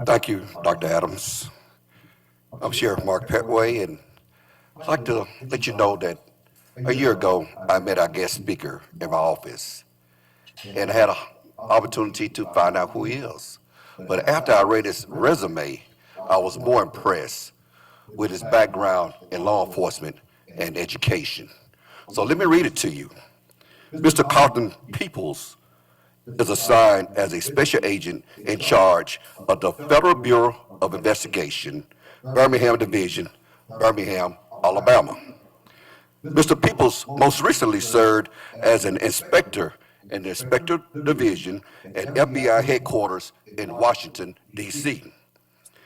Thank you, Dr. Adams. I'm Sheriff Mark Petway, and I'd like to let you know that a year ago I met our guest speaker in my office and had an opportunity to find out who he is. But after I read his resume, I was more impressed with his background in law enforcement and education. So let me read it to you. Mr. Carlton Peeples is assigned as a special agent in charge of the Federal Bureau of Investigation, Birmingham Division, Birmingham, Alabama. Mr. Peoples most recently served as an inspector in the Inspector Division at FBI headquarters in Washington, D.C.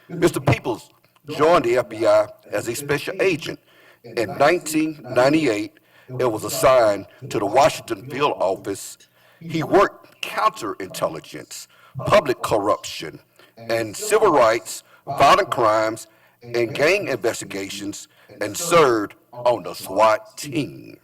Mr. Peoples joined the FBI as a special agent in 1998 and was assigned to the Washington field office. He worked counterintelligence, public corruption, and civil rights, violent crimes, and gang investigations, and served on the SWAT team.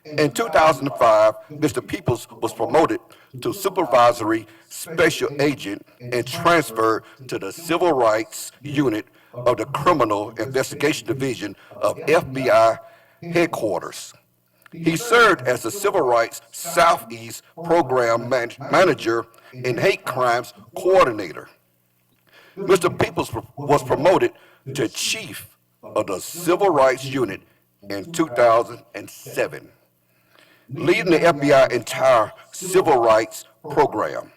In 2005, Mr. Peoples was promoted to supervisory special agent and transferred to the Civil Rights Unit of the Criminal Investigation Division of FBI headquarters. He served as the Civil Rights Southeast Program Manager and Hate Crimes Coordinator. Mr. Peoples was promoted to Chief of the Civil Rights Unit in 2007, leading the FBI entire civil rights program.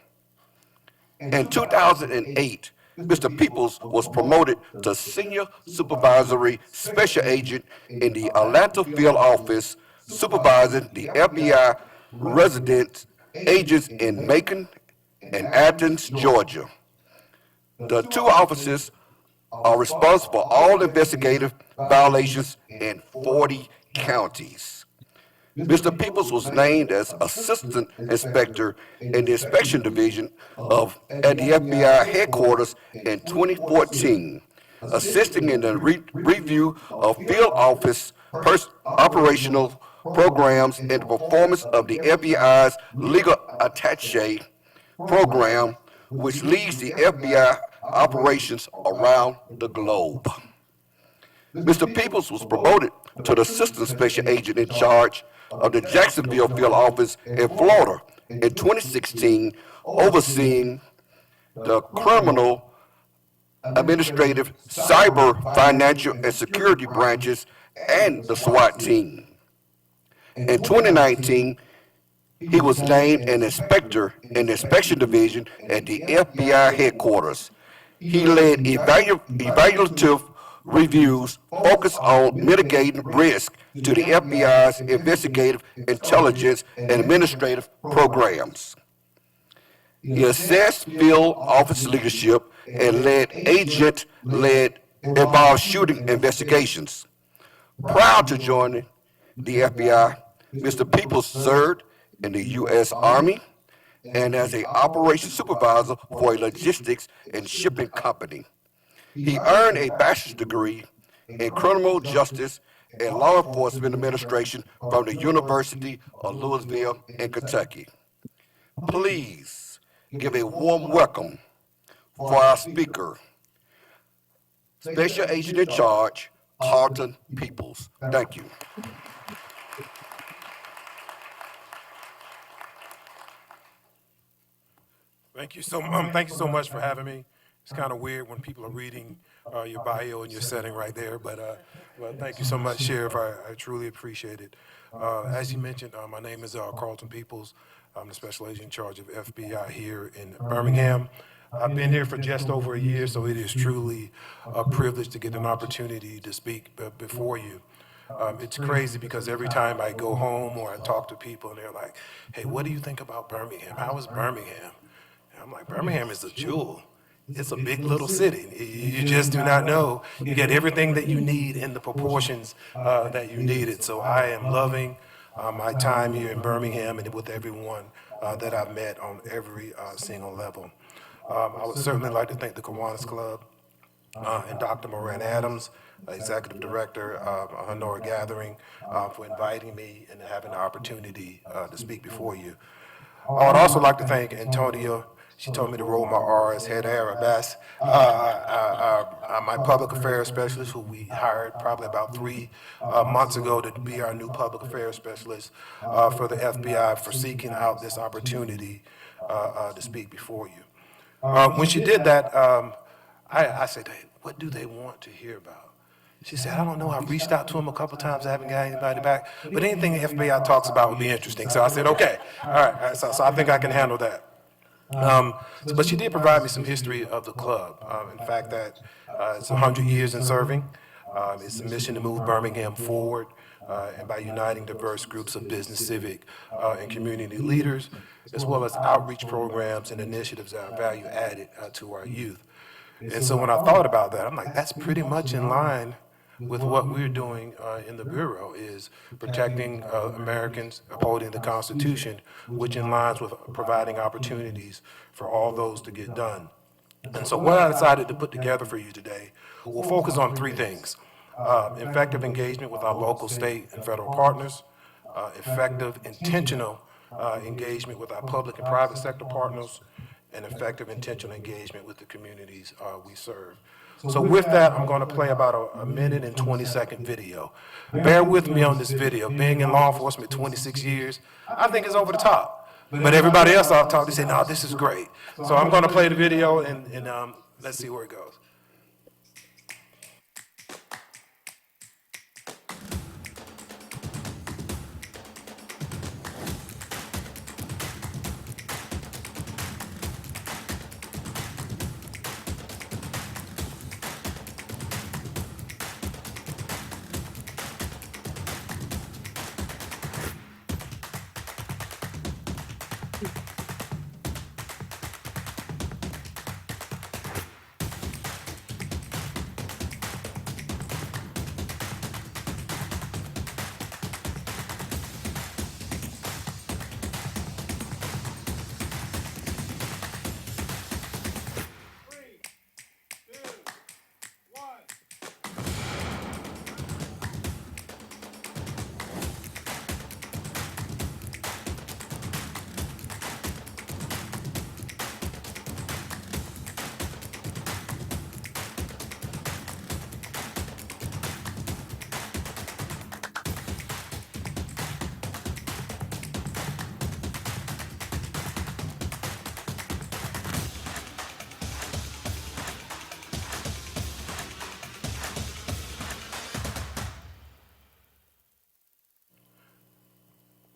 In 2008, Mr. Peoples was promoted to Senior Supervisory Special Agent in the Atlanta field office, supervising the FBI resident agents in Macon and Athens, Georgia. The two offices are responsible for all investigative violations in 40 counties. Mr. Peoples was named as Assistant Inspector in the Inspection Division at the FBI headquarters in 2014, assisting in the review of field office operational programs and the performance of the FBI's Legal Attaché program, which leads the FBI operations around the globe. Mr. Peeples was promoted to the Assistant Special Agent in charge of the Jacksonville field office in Florida in 2016, overseeing the criminal, administrative, cyber, financial, and security branches and the SWAT team. In 2019, he was named an inspector in the Inspection Division at the FBI headquarters. He led evaluative reviews focused on mitigating risk to the FBI's investigative, intelligence, and administrative programs. He assessed field office leadership and led agent-led involved shooting investigations. Prior to joining the FBI, Mr. Peoples served in the U.S. Army and as an operations supervisor for a logistics and shipping company. He earned a bachelor's degree in criminal justice and law enforcement administration from the University of Louisville in Kentucky. Please give a warm welcome for our speaker, Special Agent in Charge, Carlton Peeples. Thank you. Thank you so much for having me. It's kind of weird when people are reading your bio and your setting right there, but thank you so much, Sheriff. I truly appreciate it. As you mentioned, my name is Carlton Peeples. I'm the Special Agent in charge of FBI here in Birmingham. I've been here for just over a year, so it is truly a privilege to get an opportunity to speak before you. It's crazy because every time I go home or I talk to people and they're like, hey, what do you think about Birmingham? How is Birmingham? And I'm like, Birmingham is a jewel. It's a big little city. You just do not know. You get everything that you need in the proportions that you need it. So I am loving my time here in Birmingham and with everyone that I've met on every single level. I would certainly like to thank the Kiwanis Club and Dr. Moran Adams, Executive Director of Honora Gathering, for inviting me and having the opportunity to speak before you. I would also like to thank Antonio She told me to roll my R's, head Arabas. My public affairs specialist, who we hired probably about 3 months ago to be our new public affairs specialist for the FBI, for seeking out this opportunity to speak before you. When she did that, I said, "Hey, what do they want to hear about?" She said, "I don't know. I've reached out to them a couple times. I haven't got anybody back. But anything the FBI talks about would be interesting." So I said, "Okay, all right." So I think I can handle that. But she did provide me some history of the club. In fact, that it's 100 years in serving. It's a mission to move Birmingham forward, and by uniting diverse groups of business, civic, and community leaders, as well as outreach programs and initiatives that are value added to our youth. And so when I thought about that, I'm like, that's pretty much in line with what we're doing in the Bureau, is protecting Americans, upholding the Constitution, which aligns with providing opportunities for all those to get done. And so what I decided to put together for you today will focus on 3 things. Effective engagement with our local, state, and federal partners, effective, intentional engagement with our public and private sector partners, and effective, intentional engagement with the communities we serve. So with that, I'm going to play about a minute and 20-second video. Bear with me on this video. Being in law enforcement 26 years, I think it's over the top. But everybody else I've talked to say, "No, this is great." So I'm going to play the video, and let's see where it goes.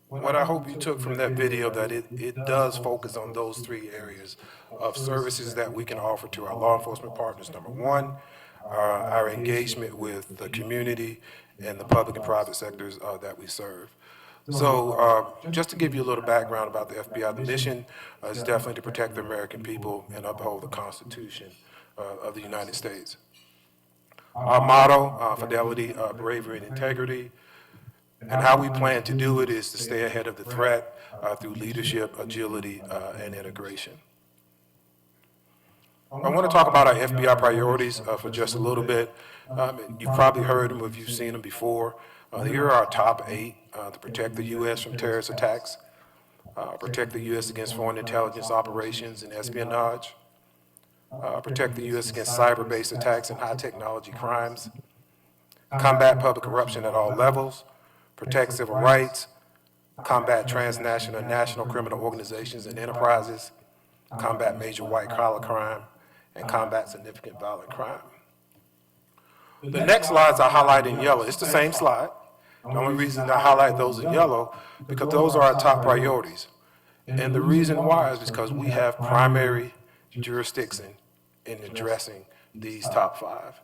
What I hope you took from that video, that it does focus on those 3 areas of services that we can offer to our law enforcement partners. Number 1, our engagement with the community and the public and private sectors that we serve. So just to give you a little background about the FBI, the mission is definitely to protect the American people and uphold the Constitution of the United States. Our motto, fidelity, bravery, and integrity. And how we plan to do it is to stay ahead of the threat through leadership, agility, and integration. I want to talk about our FBI priorities for just a little bit. You've probably heard them if you've seen them before. Here are our top 8: to protect the U.S. from terrorist attacks, protect the U.S. against foreign intelligence operations and espionage, protect the U.S. against cyber-based attacks and high-technology crimes, combat public corruption at all levels, protect civil rights, combat transnational and national criminal organizations and enterprises, combat major white-collar crime, and combat significant violent crime. The next slides I highlight in yellow. It's the same slide. The only reason I highlight those in yellow, because those are our top priorities. And the reason why is because we have primary jurisdiction in addressing these top 5.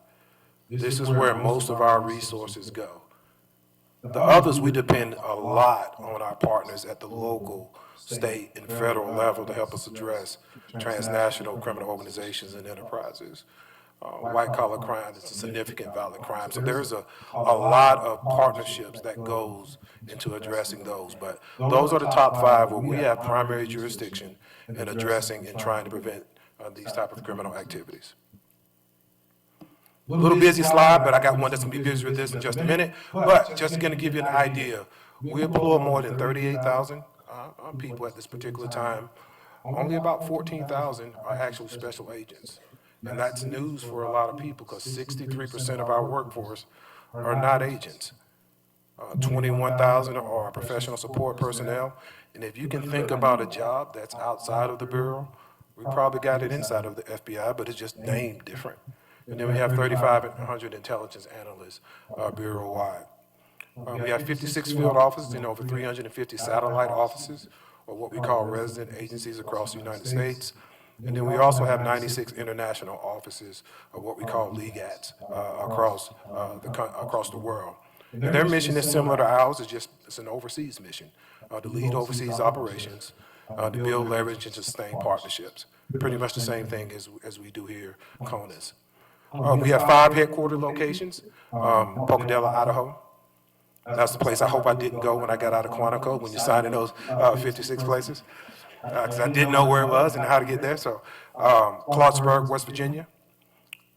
This is where most of our resources go. The others, we depend a lot on our partners at the local, state, and federal level to help us address transnational criminal organizations and enterprises. White-collar crime is a significant violent crime. So there's a lot of partnerships that goes into addressing those. But those are the top 5 where we have primary jurisdiction in addressing and trying to prevent these type of criminal activities. A little busy slide, but I got one that's going to be busy with this in just a minute. But just going to give you an idea, we employ more than 38,000 people at this particular time. only about 14,000 are actual special agents. And that's news for a lot of people because 63% of our workforce are not agents. 21,000 are professional support personnel. And if you can think about a job that's outside of the Bureau, we probably got it inside of the FBI, but it's just named different. And then we have 3,500 intelligence analysts Bureau-wide. We have 56 field offices and over 350 satellite offices, or what we call resident agencies across the United States. And then we also have 96 international offices, or what we call legats, across the world. And their mission is similar to ours, it's an overseas mission, to lead overseas operations, to build, leverage, and sustain partnerships. Pretty much the same thing as we do here, CONUS. We have 5 headquarter locations, Pocatello, Idaho. That's the place I hope I didn't go when I got out of Quantico, when you're signing those 56 places, because I didn't know where it was and how to get there. So Clarksburg, West Virginia,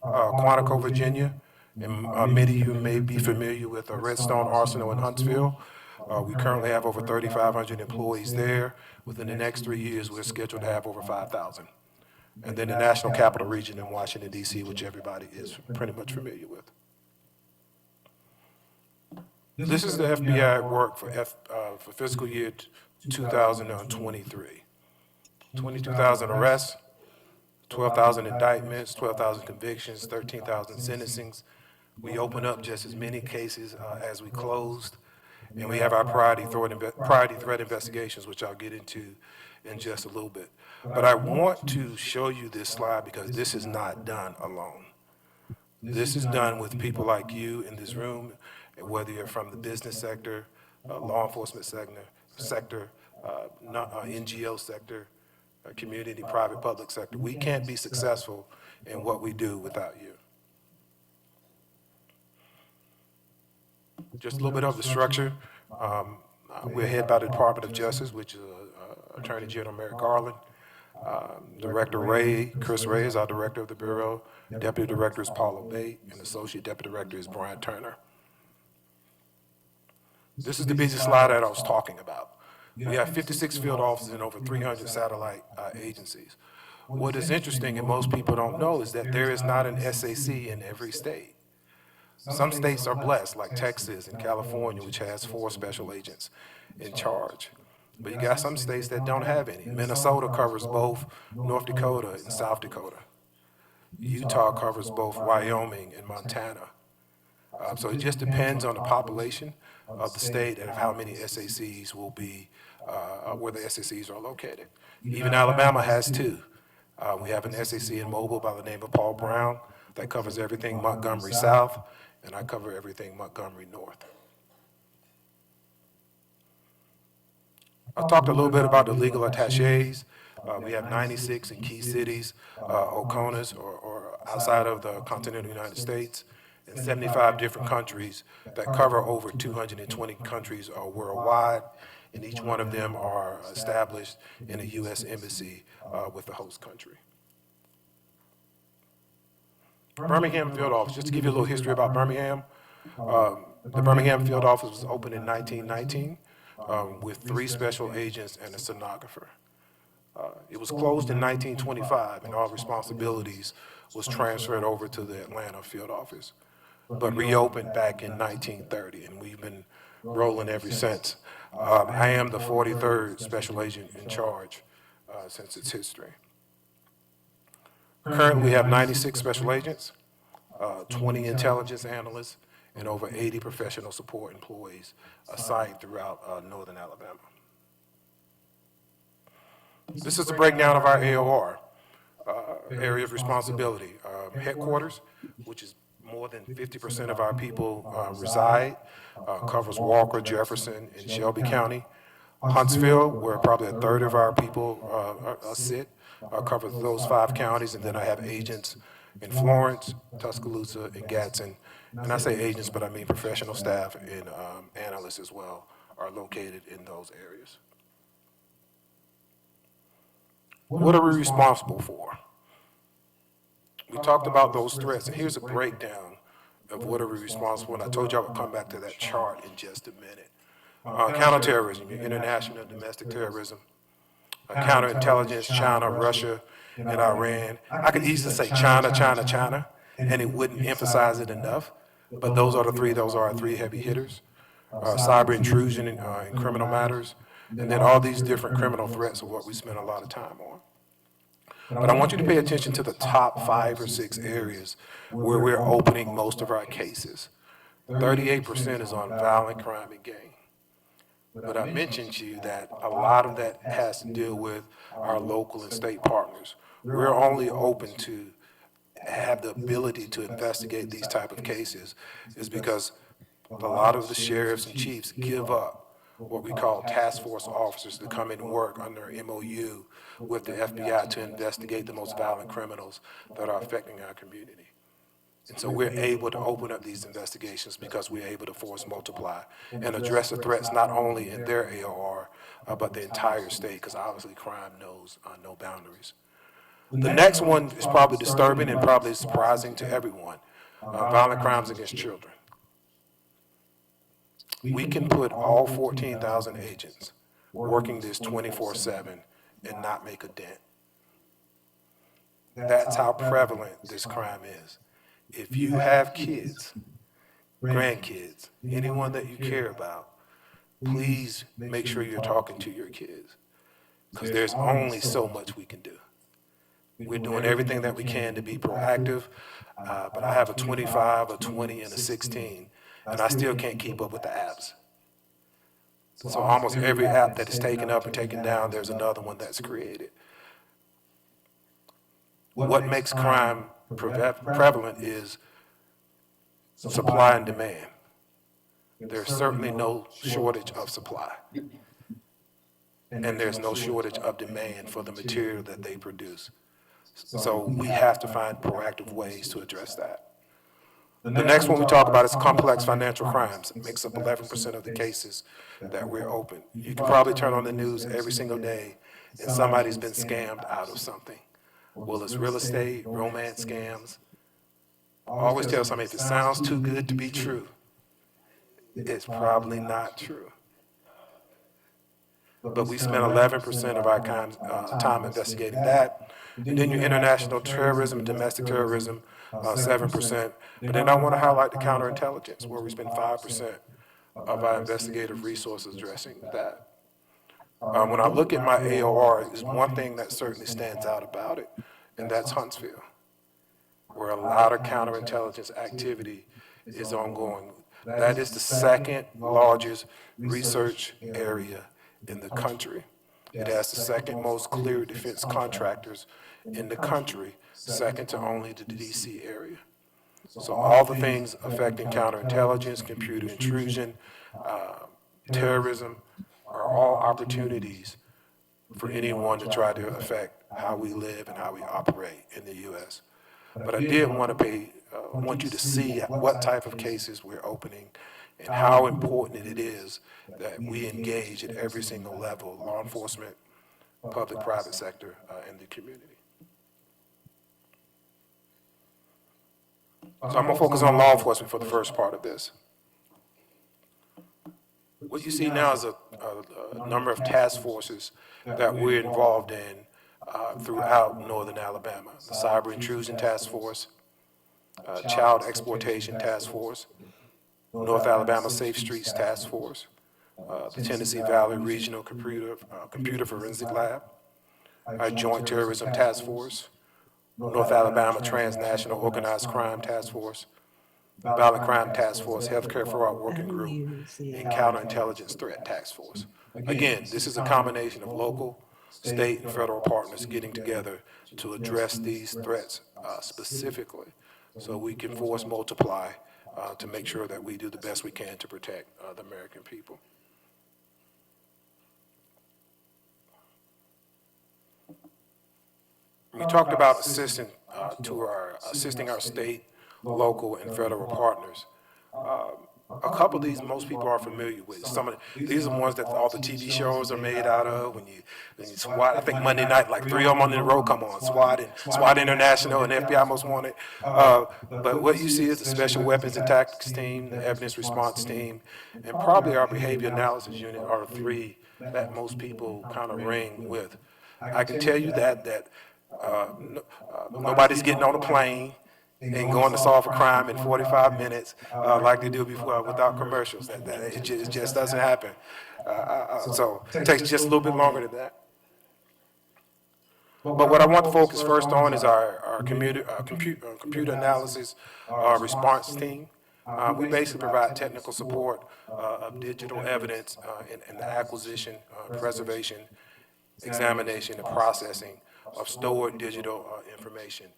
Quantico, Virginia, and many of you may be familiar with Redstone Arsenal in Huntsville. We currently have over 3,500 employees there. Within the next 3 years, we're scheduled to have over 5,000. And then the National Capital Region in Washington, D.C., which everybody is pretty much familiar with. This is the FBI work for fiscal year 2023. 22,000 arrests, 12,000 indictments, 12,000 convictions, 13,000 sentencings. We opened up just as many cases as we closed. And we have our priority threat investigations, which I'll get into in just a little bit. But I want to show you this slide because this is not done alone. This is done with people like you in this room, whether you're from the business sector, law enforcement sector, NGO sector, community, private, public sector. We can't be successful in what we do without you. Just a little bit of the structure. We're head by the Department of Justice, which is Attorney General Merrick Garland. Director Chris Ray is our director of the Bureau. Deputy Director is Paula Bate, and Associate Deputy Director is Brian Turner. This is the busy slide that I was talking about. We have 56 field offices and over 300 satellite agencies. What is interesting, and most people don't know, is that there is not an SAC in every state. Some states are blessed, like Texas and California, which has 4 special agents in charge. But you got some states that don't have any. Minnesota covers both North Dakota and South Dakota. Utah covers both Wyoming and Montana. So it just depends on the population of the state and of how many SACs will be, where the SACs are located. Even Alabama has 2. We have an SAC in Mobile by the name of Paul Brown that covers everything Montgomery South, and I cover everything Montgomery North. I talked a little bit about the legal attaches. We have 96 in key cities, OCONUS, or outside of the continental United States, and 75 different countries that cover over 220 countries worldwide, and each one of them are established in a U.S. embassy with the host country. Birmingham field office, just to give you a little history about Birmingham. The Birmingham field office was opened in 1919 with 3 special agents and a stenographer. It was closed in 1925 and all responsibilities was transferred over to the Atlanta field office, but reopened back in 1930, and we've been rolling ever since. I am the 43rd special agent in charge since its history. Currently, we have 96 special agents, 20 intelligence analysts, and over 80 professional support employees assigned throughout northern Alabama. This is a breakdown of our AOR, area of responsibility. Headquarters, which is more than 50% of our people reside, covers Walker, Jefferson, and Shelby County. Huntsville, where probably a third of our people sit, covers those 5 counties, and then I have agents in Florence, Tuscaloosa, and Gadsden. And I say agents, but I mean professional staff and analysts as well are located in those areas. What are we responsible for? We talked about those threats, and here's a breakdown of what are we responsible for, and I told you I would come back to that chart in just a minute. Counterterrorism, international and domestic terrorism, counterintelligence, China, Russia, and Iran. I could easily say China, China, China, and it wouldn't emphasize it enough. But those are our three heavy hitters. Cyber intrusion in criminal matters, and then all these different criminal threats are what we spend a lot of time on. But I want you to pay attention to the top 5 or 6 areas where we're opening most of our cases. 38% is on violent crime and gang. But I mentioned to you that a lot of that has to deal with our local and state partners. We're only open to have the ability to investigate these type of cases is because a lot of the sheriffs and chiefs give up what we call task force officers to come and work under MOU with the FBI to investigate the most violent criminals that are affecting our community. And so we're able to open up these investigations because we're able to force multiply and address the threats not only in their AOR, but the entire state, because obviously crime knows no boundaries. The next one is probably disturbing and probably surprising to everyone, violent crimes against children. We can put all 14,000 agents working this 24/7 and not make a dent. That's how prevalent this crime is. If you have kids, grandkids, anyone that you care about, please make sure you're talking to your kids, because there's only so much we can do. We're doing everything that we can to be proactive, but I have a 25, a 20, and a 16, and I still can't keep up with the apps. So almost every app that is taken up and taken down, there's another one that's created. What makes crime prevalent is supply and demand. There's certainly no shortage of supply, and there's no shortage of demand for the material that they produce. So we have to find proactive ways to address that. The next one we talk about is complex financial crimes. It makes up 11% of the cases that we're open. You can probably turn on the news every single day and somebody's been scammed out of something. Well, it's real estate, romance scams. I always tell somebody, if it sounds too good to be true, it's probably not true. But we spend 11% of our time investigating that. And then your international terrorism and domestic terrorism, 7%. But then I want to highlight the counterintelligence, where we spend 5% of our investigative resources addressing that. When I look at my AOR, there's one thing that certainly stands out about it, and that's Huntsville, where a lot of counterintelligence activity is ongoing. That is the second largest research area in the country. It has the second most clear defense contractors in the country, second to only the DC area. So all the things affecting counterintelligence, computer intrusion, terrorism are all opportunities for anyone to try to affect how we live and how we operate in the U.S. But I did want you to see what type of cases we're opening and how important it is that we engage at every single level, law enforcement, public, private sector, and the community. So I'm going to focus on law enforcement for the first part of this. What you see now is a number of task forces that we're involved in throughout northern Alabama. The Cyber Intrusion Task Force, Child Exploitation Task Force, North Alabama Safe Streets Task Force, the Tennessee Valley Regional Computer Forensic Lab, our Joint Terrorism Task Force, North Alabama Transnational Organized Crime Task Force, Violent Crime Task Force, Healthcare Fraud Working Group, and Counterintelligence Threat Task Force. Again, this is a combination of local, state, and federal partners getting together to address these threats specifically, so we can force multiply to make sure that we do the best we can to protect the American people. We talked about assisting our state, local, and federal partners. A couple of these most people are familiar with. These are the ones that all the TV shows are made out of. When you SWAT, I think Monday night, like 3 of them on the row come on, SWAT International and FBI Most Wanted. But what you see is the Special Weapons and Tactics Team, the Evidence Response Team, and probably our Behavior Analysis Unit are the 3 that most people kind of ring with. I can tell you nobody's getting on a plane and going to solve a crime in 45 minutes like they do before without commercials. It just doesn't happen. So it takes just a little bit longer than that. But what I want to focus first on is our computer analysis response team. We basically provide technical support of digital evidence in the acquisition, preservation, examination, and processing of stored digital information.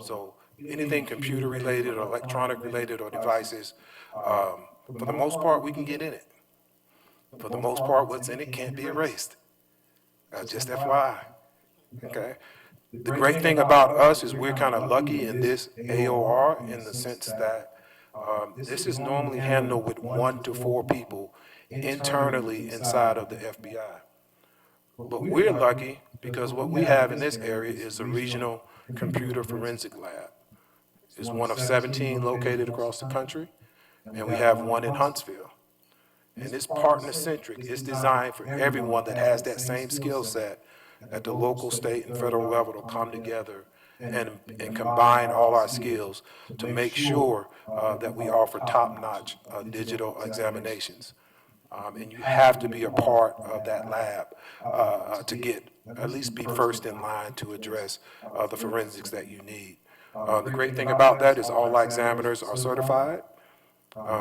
So anything computer related or electronic related or devices, for the most part, we can get in it. For the most part, what's in it can't be erased. Just FYI. Okay. The great thing about us is we're kind of lucky in this AOR in the sense that this is normally handled with 1 to 4 people internally inside of the FBI. But we're lucky because what we have in this area is a regional computer forensic lab. It's one of 17 located across the country, and we have one in Huntsville. And it's partner-centric. It's designed for everyone that has that same skill set at the local, state, and federal level to come together and combine all our skills to make sure that we offer top-notch digital examinations. And you have to be a part of that lab to at least be first in line to address the forensics that you need. The great thing about that is all our examiners are certified.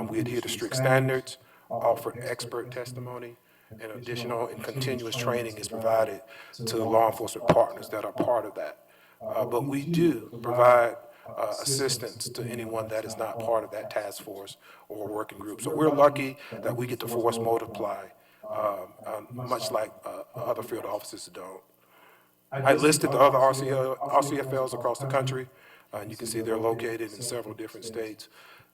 We adhere to strict standards, offer expert testimony, and additional and continuous training is provided to law enforcement partners that are part of that. But we do provide assistance to anyone that is not part of that task force or working group. So we're lucky that we get to force multiply, much like other field officers don't. I listed the other RCFLs across the country, and you can see they're located in several different states.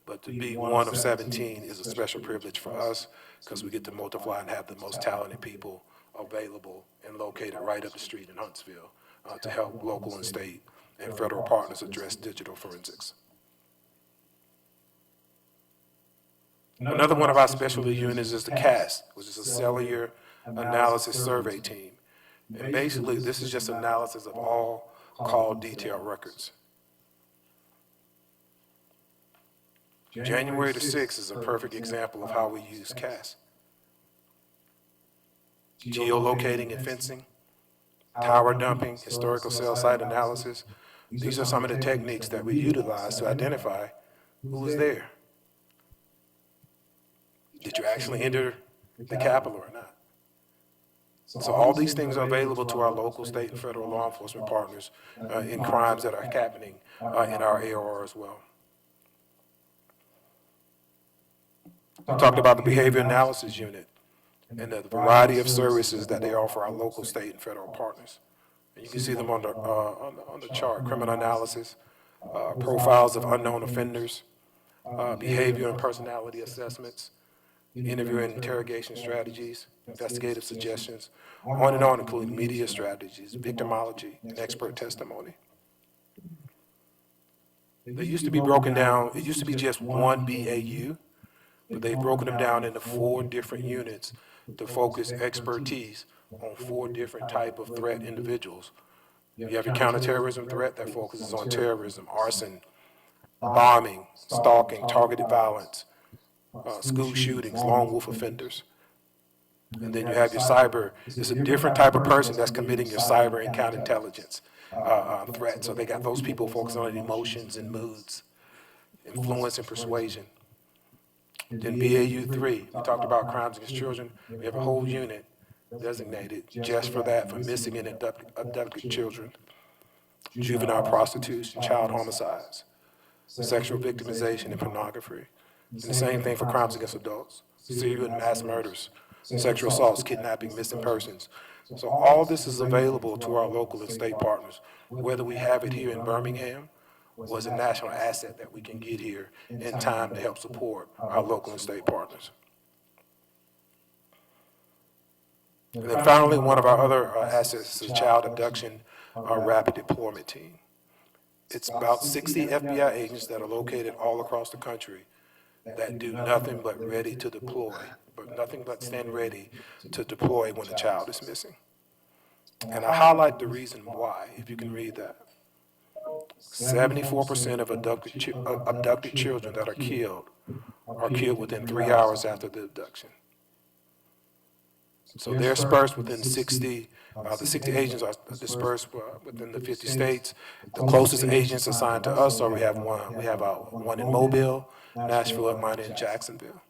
But to be one of 17 is a special privilege for us because we get to multiply and have the most talented people available and located right up the street in Huntsville to help local and state and federal partners address digital forensics. Another one of our specialty units is the CAS, which is a cellular analysis survey team. And basically, this is just analysis of all call detail records. January the 6th is a perfect example of how we use CAS. Geolocating and fencing, tower dumping, historical cell site analysis. These are some of the techniques that we utilize to identify who was there. Did you actually enter the Capitol or not? So all these things are available to our local, state, and federal law enforcement partners in crimes that are happening in our AOR as well. We talked about the behavior analysis unit and the variety of services that they offer our local, state, and federal partners. And you can see them on the chart: criminal analysis, profiles of unknown offenders, behavior and personality assessments, interview and interrogation strategies, investigative suggestions, on and on, including media strategies, victimology, and expert testimony. They used to be broken down, it used to be just one BAU, but they've broken them down into 4 different units to focus expertise on 4 different type of threat individuals. You have your counterterrorism threat that focuses on terrorism, arson, bombing, stalking, targeted violence, school shootings, lone wolf offenders. And then you have your cyber. It's a different type of person that's committing your cyber and counterintelligence threat. So they got those people focused on emotions and moods, influence and persuasion. Then BAU 3, we talked about crimes against children. We have a whole unit designated just for that, for missing and abducted children, juvenile prostitution, child homicides, sexual victimization, and pornography. And the same thing for crimes against adults, serial and mass murders, sexual assaults, kidnapping, missing persons. So all this is available to our local and state partners, whether we have it here in Birmingham or as a national asset that we can get here in time to help support our local and state partners. And then finally, one of our other assets is the Child Abduction Rapid Deployment Team. It's about 60 FBI agents that are located all across the country that do nothing but ready to deploy, but nothing but stand ready to deploy when a child is missing. And I highlight the reason why, if you can read that. 74% of abducted children that are killed within 3 hours after the abduction. So they're dispersed within 60, the 60 agents are dispersed within the 50 states. The closest agents assigned to us, so we have one in Mobile, Nashville, Atlanta, and Jacksonville.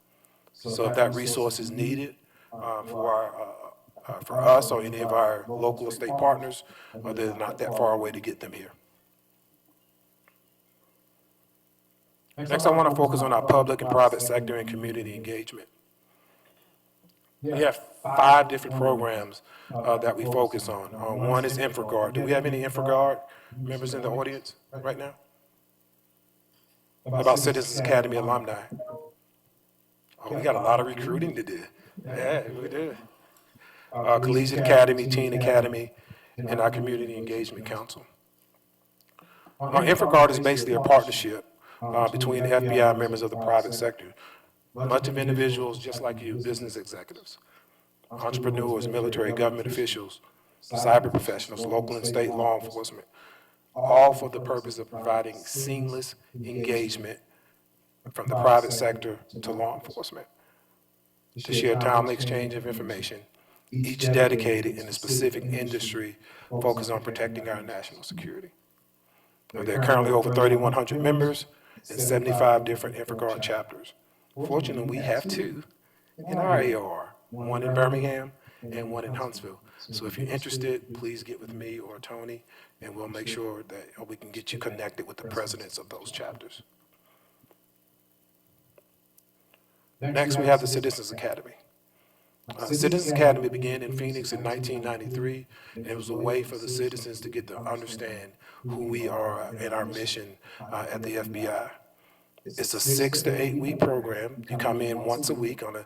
So if that resource is needed for us or any of our local or state partners, they're not that far away to get them here. Next, I want to focus on our public and private sector and community engagement. We have 5 different programs that we focus on. One is InfraGuard. Do we have any InfraGuard members in the audience right now? About Citizens Academy alumni. Oh, we got a lot of recruiting to do. Yeah, we do. Collegiate Academy, Teen Academy, and our Community Engagement Council. InfraGuard is basically a partnership between the FBI members of the private sector. Much of individuals just like you, business executives, entrepreneurs, military, government officials, cyber professionals, local and state law enforcement, all for the purpose of providing seamless engagement from the private sector to law enforcement to share timely exchange of information, each dedicated in a specific industry focused on protecting our national security. There are currently over 3,100 members and 75 different InfraGuard chapters. Fortunately, we have 2 in our AOR, one in Birmingham and one in Huntsville. So if you're interested, please get with me or Tony, and we'll make sure that we can get you connected with the presidents of those chapters. Next, we have the Citizens Academy. Citizens Academy began in Phoenix in 1993, and it was a way for the citizens to get to understand who we are and our mission at the FBI. It's a 6 to 8 week program. You come in once a week on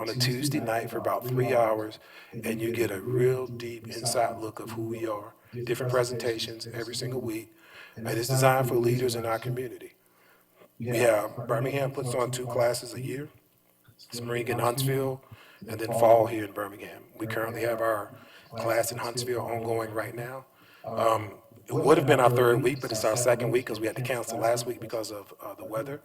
a Tuesday night for about 3 hours, and you get a real deep inside look of who we are. Different presentations every single week, and it's designed for leaders in our community. We have Birmingham puts on 2 classes a year, spring in Huntsville, and then fall here in Birmingham. We currently have our class in Huntsville ongoing right now. It would have been our 3rd week, but it's our 2nd week because we had to cancel last week because of the weather.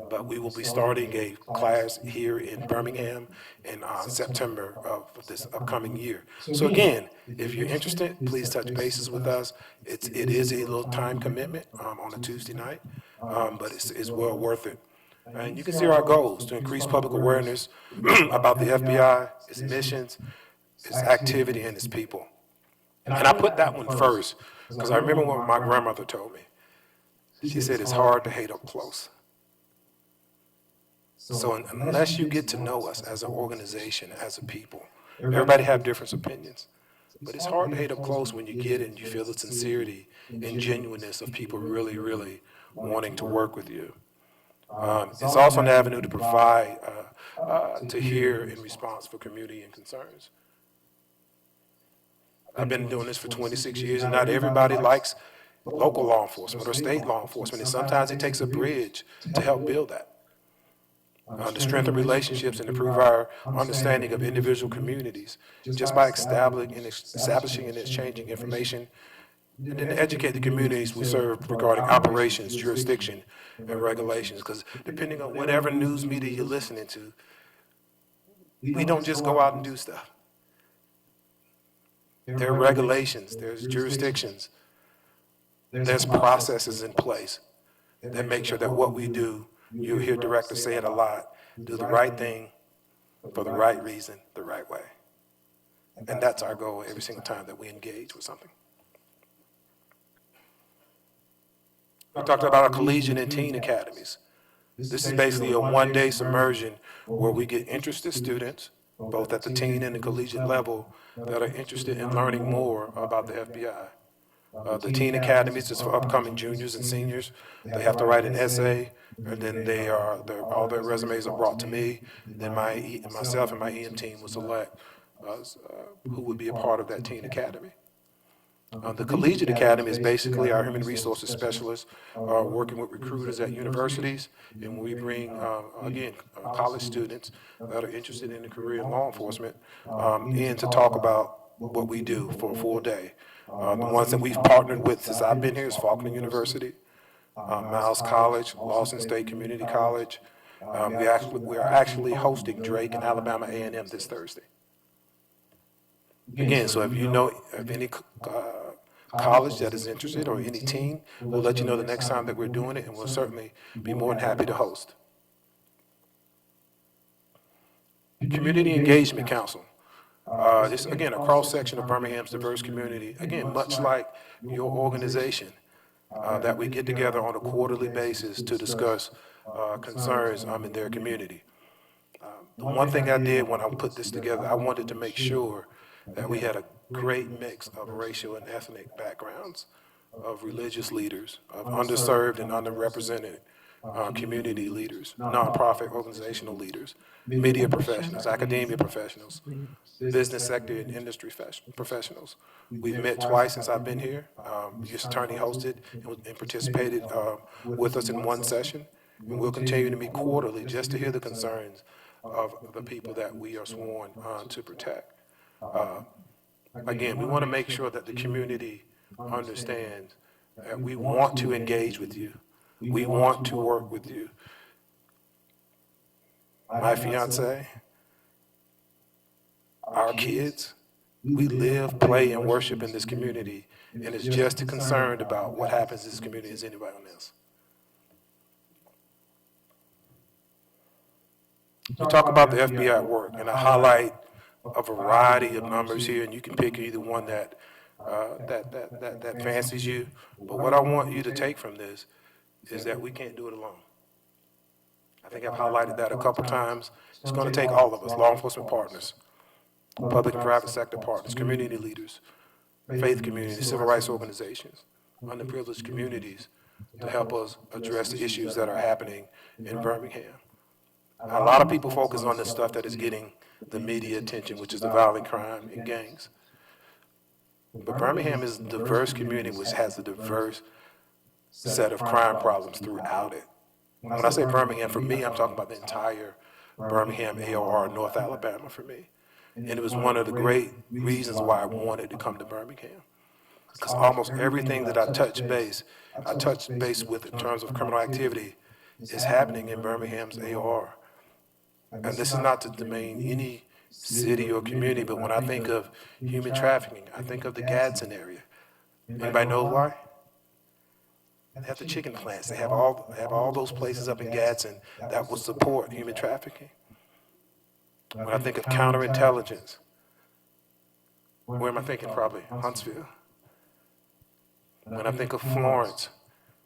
But we will be starting a class here in Birmingham in September of this upcoming year. So again, if you're interested, please touch bases with us. It is a little time commitment on a Tuesday night, but it's well worth it. And you can see our goals: to increase public awareness about the FBI, its missions, its activity, and its people. And I put that one first because I remember what my grandmother told me. She said it's hard to hate up close. So unless you get to know us as an organization, as a people, everybody have different opinions. But it's hard to hate up close when you get it and you feel the sincerity and genuineness of people really, really wanting to work with you. It's also an avenue to provide, to hear in response for community and concerns. I've been doing this for 26 years, and not everybody likes local law enforcement or state law enforcement, and sometimes it takes a bridge to help build that. To strengthen relationships and improve our understanding of individual communities, just by establishing and exchanging information, and then to educate the communities we serve regarding operations, jurisdiction, and regulations. Because depending on whatever news media you're listening to, we don't just go out and do stuff. There are regulations, there's jurisdictions, there's processes in place that make sure that what we do, you hear directors say it a lot, do the right thing for the right reason, the right way. And that's our goal every single time that we engage with something. We talked about our collegiate and teen academies. This is basically a one-day submersion where we get interested students, both at the teen and the collegiate level, that are interested in learning more about the FBI. The teen academies is for upcoming juniors and seniors. They have to write an essay, and then all their resumes are brought to me. Then myself and my EM team will select who would be a part of that teen academy. The Collegiate Academy is basically our human resources specialists working with recruiters at universities, and we bring, college students that are interested in a career in law enforcement in to talk about what we do for a full day. The ones that we've partnered with since I've been here is Faulkner University, Miles College, Lawson State Community College. We are actually hosting Drake and Alabama A&M this Thursday. Again, so if you know of any college that is interested or any team, we'll let you know the next time that we're doing it, and we'll certainly be more than happy to host. Community Engagement Council. This, again, a cross-section of Birmingham's diverse community, again, much like your organization, that we get together on a quarterly basis to discuss concerns in their community. The one thing I did when I put this together, I wanted to make sure that we had a great mix of racial and ethnic backgrounds, of religious leaders, of underserved and underrepresented community leaders, nonprofit organizational leaders, media professionals, academia professionals, business sector and industry professionals. We've met twice since I've been here. The U.S. Attorney hosted and participated with us in one session, and we'll continue to meet quarterly just to hear the concerns of the people that we are sworn to protect. Again, we want to make sure that the community understands that we want to engage with you. We want to work with you. My fiance, our kids, we live, play, and worship in this community, and is just as concerned about what happens in this community as anybody else. We talk about the FBI work, and I highlight a variety of numbers here, and you can pick either one that fancies you. But what I want you to take from this is that we can't do it alone. I think I've highlighted that a couple times. It's going to take all of us, law enforcement partners, public and private sector partners, community leaders, faith communities, civil rights organizations, underprivileged communities to help us address the issues that are happening in Birmingham. A lot of people focus on the stuff that is getting the media attention, which is the violent crime and gangs. But Birmingham is a diverse community which has a diverse set of crime problems throughout it. When I say Birmingham, for me, I'm talking about the entire Birmingham, AOR, North Alabama for me. And it was one of the great reasons why I wanted to come to Birmingham. Because almost everything that I touch base with in terms of criminal activity is happening in Birmingham's AOR. And this is not to demean any city or community, but when I think of human trafficking, I think of the Gadsden area. Anybody know why? They have the chicken plants. They have all those places up in Gadsden that will support human trafficking. When I think of counterintelligence, where am I thinking? Probably Huntsville. When I think of Florence,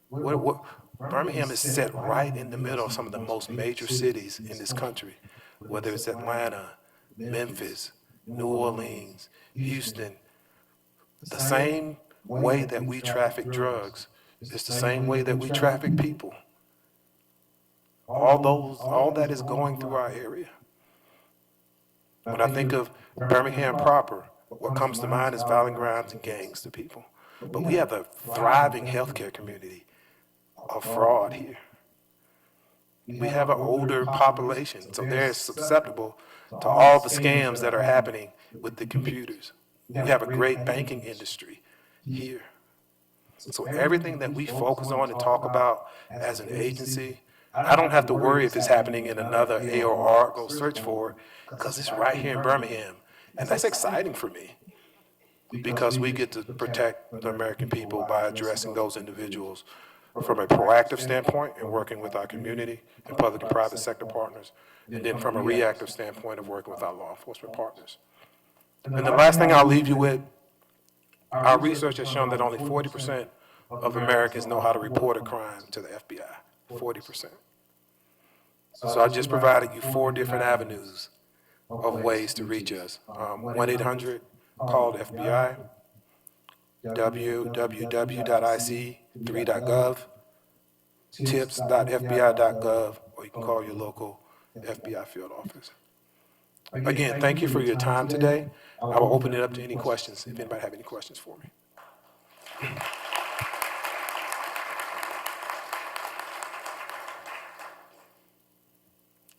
Birmingham is set right in the middle of some of the most major cities in this country, whether it's Atlanta, Memphis, New Orleans, Houston. The same way that we traffic drugs, it's the same way that we traffic people. All that is going through our area. When I think of Birmingham proper, what comes to mind is violent crimes and gangs to people. But we have a thriving healthcare community of fraud here. We have an older population, so they're susceptible to all the scams that are happening with the computers. We have a great banking industry here. So everything that we focus on and talk about as an agency, I don't have to worry if it's happening in another AOR, go search for it, because it's right here in Birmingham. And that's exciting for me, because we get to protect the American people by addressing those individuals from a proactive standpoint and working with our community and public and private sector partners, and then from a reactive standpoint of working with our law enforcement partners. And the last thing I'll leave you with, our research has shown that only 40% of Americans know how to report a crime to the FBI, 40%. So I just provided you 4 different avenues of ways to reach us. 1-800-CALL-FBI, www.ic3.gov, tips.fbi.gov, or you can call your local FBI field office. Again, thank you for your time today. I will open it up to any questions, if anybody have any questions for me.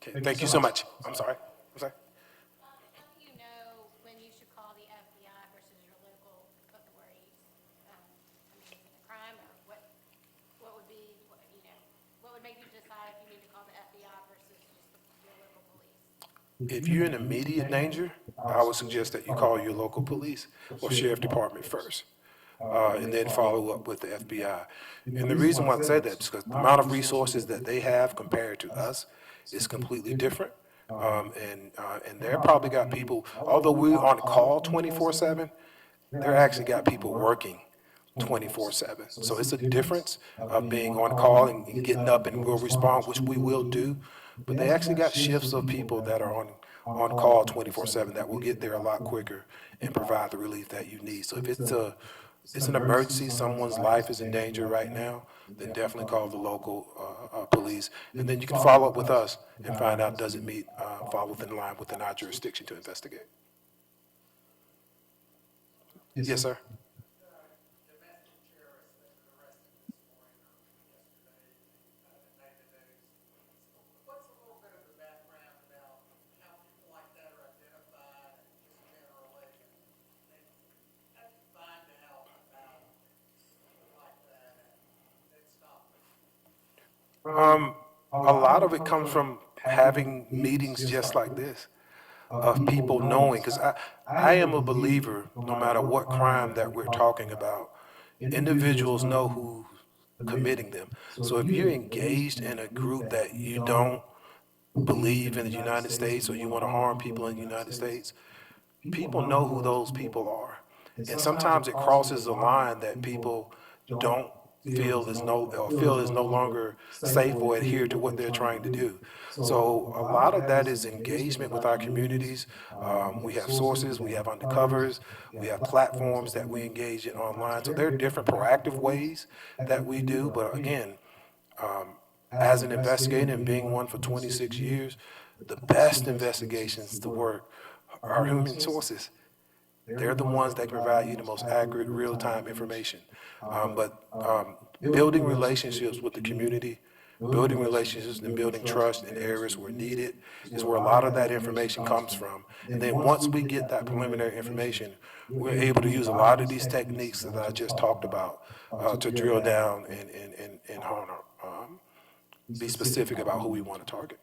Okay, thank you so much. I'm sorry. How do you know when you should call the FBI What would make you decide if you need to call the FBI versus just your local police? If you're in immediate danger, I would suggest that you call your local police or sheriff department first, and then follow up with the FBI. And the reason why I say that is because the amount of resources that they have compared to us is completely different. And they're probably got people, although we're on call 24/7, they're actually got people working 24/7. So it's a difference of being on call and getting up and will respond, which we will do. But they actually got shifts of people that are on call 24/7 that will get there a lot quicker and provide the relief that you need. So if it's an emergency, someone's life is in danger right now, then definitely call the local police. And then you can follow up with us and find out, does it fall within line within our jurisdiction to investigate. Yes, sir. Domestic terrorists that were arrested this morning or yesterday, made the news. What's a little bit of the background about how people like that are identified and just generally, and how do you find out about people like that and stop them? A lot of it comes from having meetings just like this, of people knowing, because I am a believer, no matter what crime that we're talking about, individuals know who's committing them. So if you're engaged in a group that you don't believe in the United States or you want to harm people in the United States, people know who those people are. And sometimes it crosses a line that people don't feel is no longer safe or adhere to what they're trying to do. So a lot of that is engagement with our communities. We have sources, we have undercovers, we have platforms that we engage in online. So there are different proactive ways that we do. But again, as an investigator and being one for 26 years, the best investigations to work are human sources. They're the ones that can provide you the most accurate, real-time information. But building relationships with the community, building relationships and building trust in areas where needed is where a lot of that information comes from. And then once we get that preliminary information, we're able to use a lot of these techniques that I just talked about to drill down and hone be specific about who we want to target.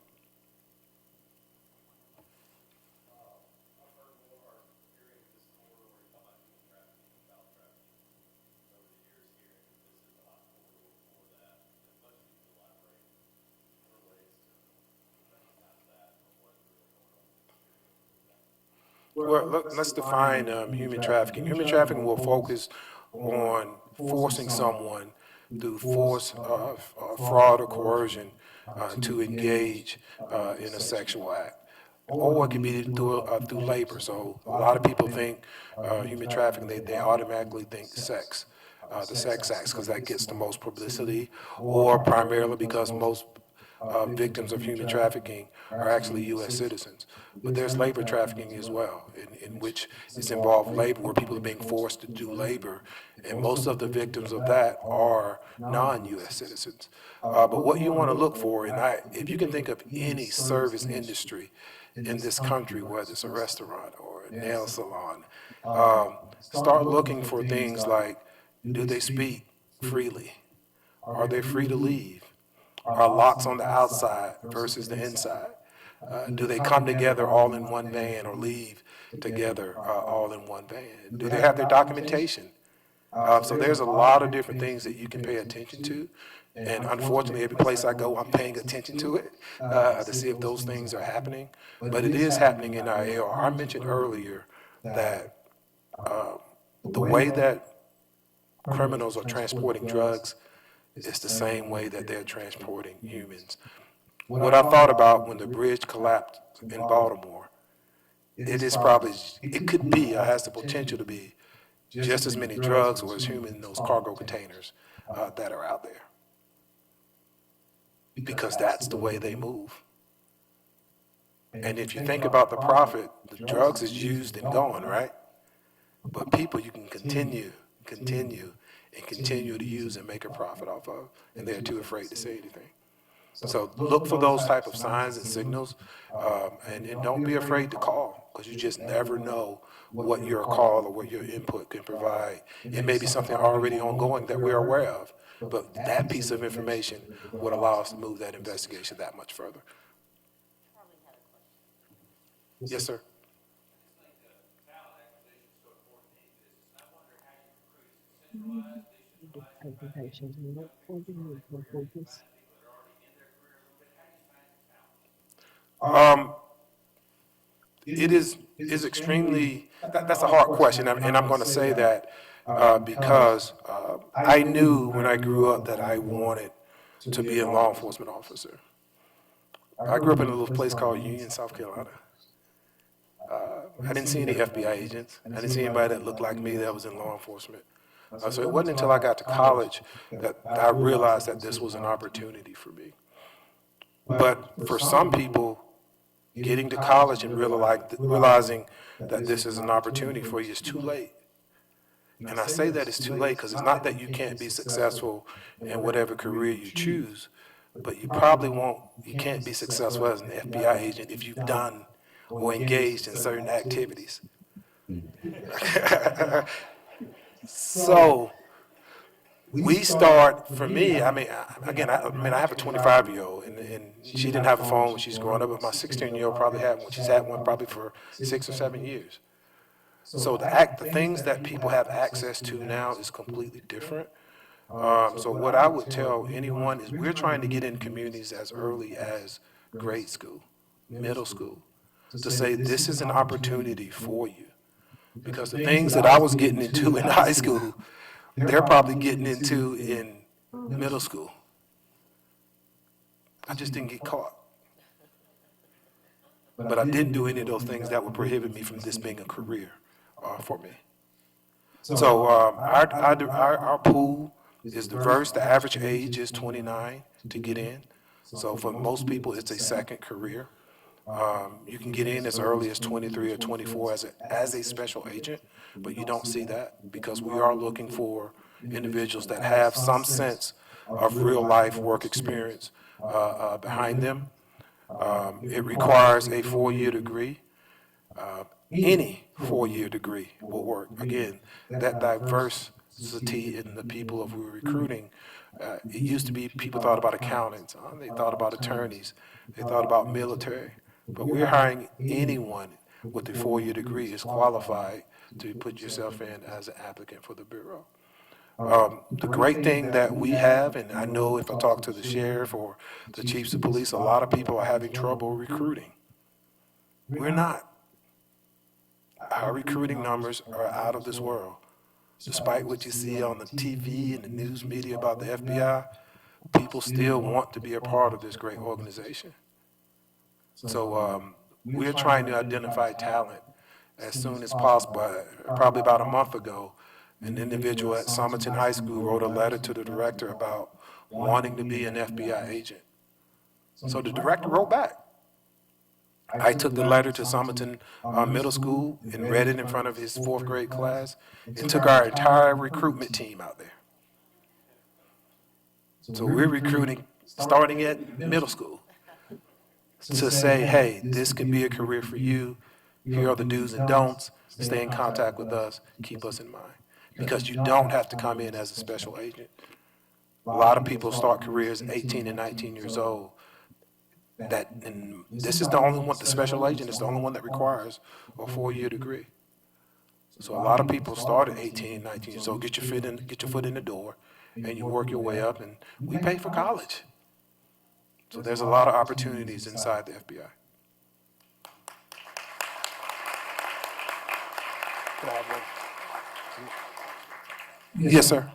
Well, let's define human trafficking. Human trafficking will focus on forcing someone through force, fraud, or coercion to engage in a sexual act. Or it can be through labor. So a lot of people think human trafficking, they automatically think sex, the sex acts, because that gets the most publicity, or primarily because most victims of human trafficking are actually U.S. citizens. But there's labor trafficking as well, in which it's involved labor, where people are being forced to do labor. And most of the victims of that are non-U.S. citizens. But what you want to look for, if you can think of any service industry in this country, whether it's a restaurant or a nail salon, start looking for things like, do they speak freely? Are they free to leave? Are locks on the outside versus the inside? Do they come together all in one van or leave together all in one van? Do they have their documentation? So there's a lot of different things that you can pay attention to. And unfortunately, every place I go, I'm paying attention to it to see if those things are happening. But it is happening in our area. I mentioned earlier that the way that criminals are transporting drugs is the same way that they're transporting humans. What I thought about when the bridge collapsed in Baltimore, it could be, it has the potential to be just as many drugs or as human in those cargo containers that are out there. Because that's the way they move. And if you think about the profit, the drugs is used and gone, right? But people you can continue, and continue to use and make a profit off of, and they're too afraid to say anything. So look for those type of signs and signals, and don't be afraid to call, because you just never know what your call or what your input can provide. It may be something already ongoing that we're aware of, But that piece of information would allow us to move that investigation that much further. Yes, sir. Um, it is extremely, that's a hard question, and I'm going to say that because I knew when I grew up that I wanted to be a law enforcement officer. I grew up in a little place called Union, South Carolina. I didn't see any FBI agents. I didn't see anybody that looked like me that was in law enforcement. So it wasn't until I got to college that I realized that this was an opportunity for me. But for some people, getting to college and realizing that this is an opportunity for you is too late. And I say that it's too late because it's not that you can't be successful in whatever career you choose, but you can't be successful as an FBI agent if you've done or engaged in certain activities. So we start, for me, I have a 25-year-old, and she didn't have a phone when she's growing up, but my 16-year-old probably had one. She's had one probably for 6 or 7 years. So the things that people have access to now is completely different. So what I would tell anyone is we're trying to get in communities as early as grade school, middle school, to say this is an opportunity for you. Because the things that I was getting into in high school, they're probably getting into in middle school. I just didn't get caught. But I didn't do any of those things that would prohibit me from this being a career for me. So our pool is diverse. The average age is 29 to get in. So for most people, it's a second career. You can get in as early as 23 or 24 as a special agent, but you don't see that because we are looking for individuals that have some sense of real life work experience behind them. It requires a 4-year degree. Any 4-year degree will work. Again, that diversity in the people of who we're recruiting, it used to be people thought about accountants, they thought about attorneys, they thought about military. But we're hiring anyone with a 4-year degree is qualified to put yourself in as an applicant for the Bureau. The great thing that we have, and I know if I talk to the sheriff or the chiefs of police, a lot of people are having trouble recruiting. We're not. Our recruiting numbers are out of this world. Despite what you see on the TV and the news media about the FBI, people still want to be a part of this great organization. So we're trying to identify talent as soon as possible. Probably about a month ago, an individual at Somerton High School wrote a letter to the director about wanting to be an FBI agent. So the director wrote back. I took the letter to Somerton Middle School and read it in front of his 4th grade class and took our entire recruitment team out there. So we're recruiting starting at middle school to say, hey, this could be a career for you. Here are the do's and don'ts. Stay in contact with us. Keep us in mind. Because you don't have to come in as a special agent. A lot of people start careers 18 and 19 years old. And this is the only one, the special agent is the only one that requires a 4-year degree. So a lot of people start at 18, 19 years old, get your foot in the door, and you work your way up, and we pay for college. So there's a lot of opportunities inside the FBI. Yes, sir.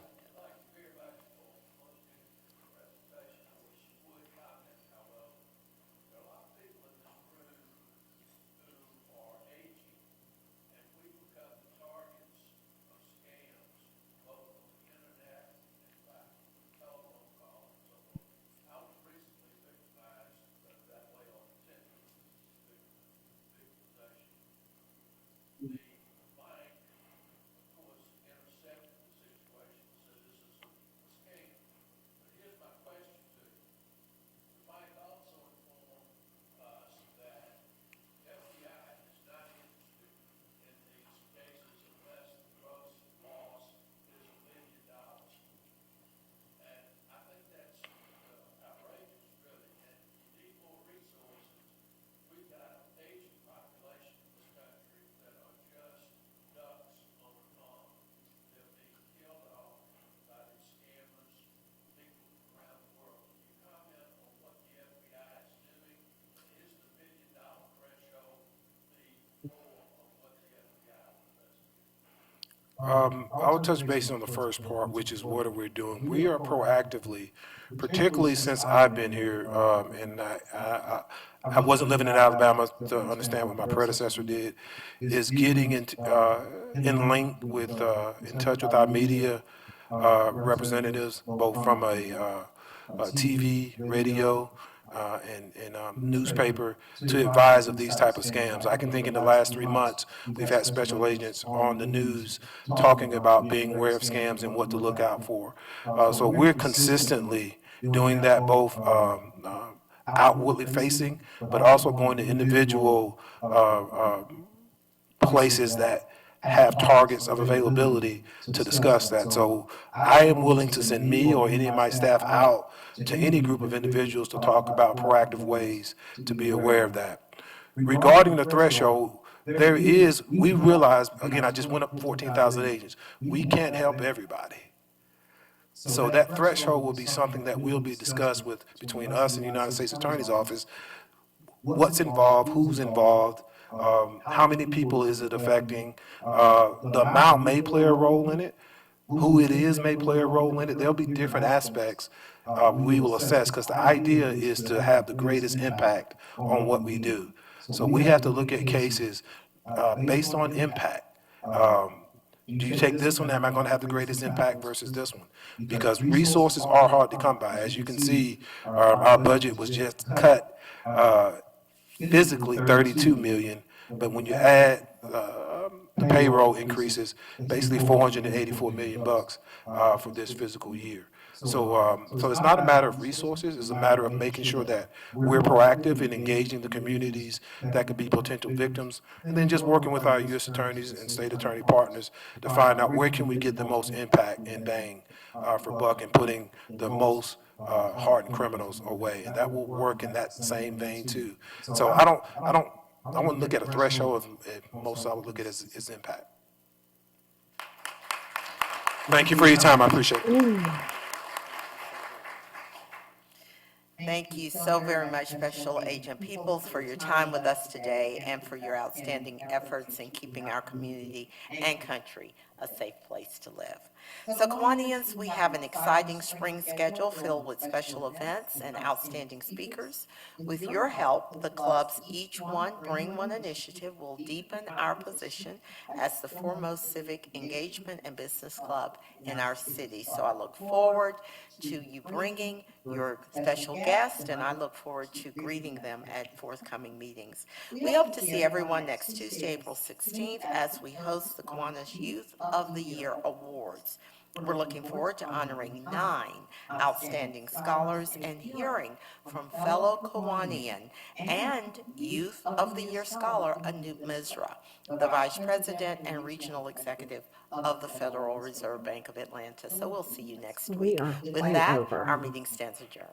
I'll touch base on the first part, which is what are we doing? We are proactively, particularly since I've been here, and I wasn't living in Alabama to understand what my predecessor did, is getting in link with, in touch with our media representatives, both from TV, radio, and newspaper, to advise of these type of scams. I can think in the last 3 months, we've had special agents on the news talking about being aware of scams and what to look out for. So we're consistently doing that, both outwardly facing, but also going to individual places that have targets of availability to discuss that. So I am willing to send me or any of my staff out to any group of individuals to talk about proactive ways to be aware of that. Regarding the threshold, we realize, again, I just went up 14,000 agents. We can't help everybody. So that threshold will be something that will be discussed with, between us and the United States Attorney's Office. What's involved, who's involved, how many people is it affecting, the amount may play a role in it, who it is may play a role in it. There'll be different aspects we will assess, because the idea is to have the greatest impact on what we do. So we have to look at cases based on impact. Do you take this one, am I going to have the greatest impact versus this one? Because resources are hard to come by. As you can see, our budget was just cut physically 32 million, but when you add the payroll increases, basically 484 million bucks for this fiscal year. So it's not a matter of resources, it's a matter of making sure that we're proactive in engaging the communities that could be potential victims, and then just working with our U.S. attorneys and state attorney partners to find out where can we get the most impact and bang for buck, and putting the most hardened criminals away. And that will work in that same vein too. So I wouldn't look at a threshold as most I would look at as impact. Thank you for your time, I appreciate it. Thank you so very much, Special Agent Peeples, for your time with us today and for your outstanding efforts in keeping our community and country a safe place to live. So Kiwanians, we have an exciting spring schedule filled with special events and outstanding speakers. With your help, the club's Each One Bring One initiative will deepen our position as the foremost civic engagement and business club in our city. So I look forward to you bringing your special guest, and I look forward to greeting them at forthcoming meetings. We hope to see everyone next Tuesday, April 16th, as we host the Kiwanis Youth of the Year Awards. We're looking forward to honoring 9 outstanding scholars and hearing from fellow Kiwanian and Youth of the Year scholar Anoop Misra, the Vice President and Regional Executive of the Federal Reserve Bank of Atlanta. So we'll see you next week. With that, our meeting stands adjourned.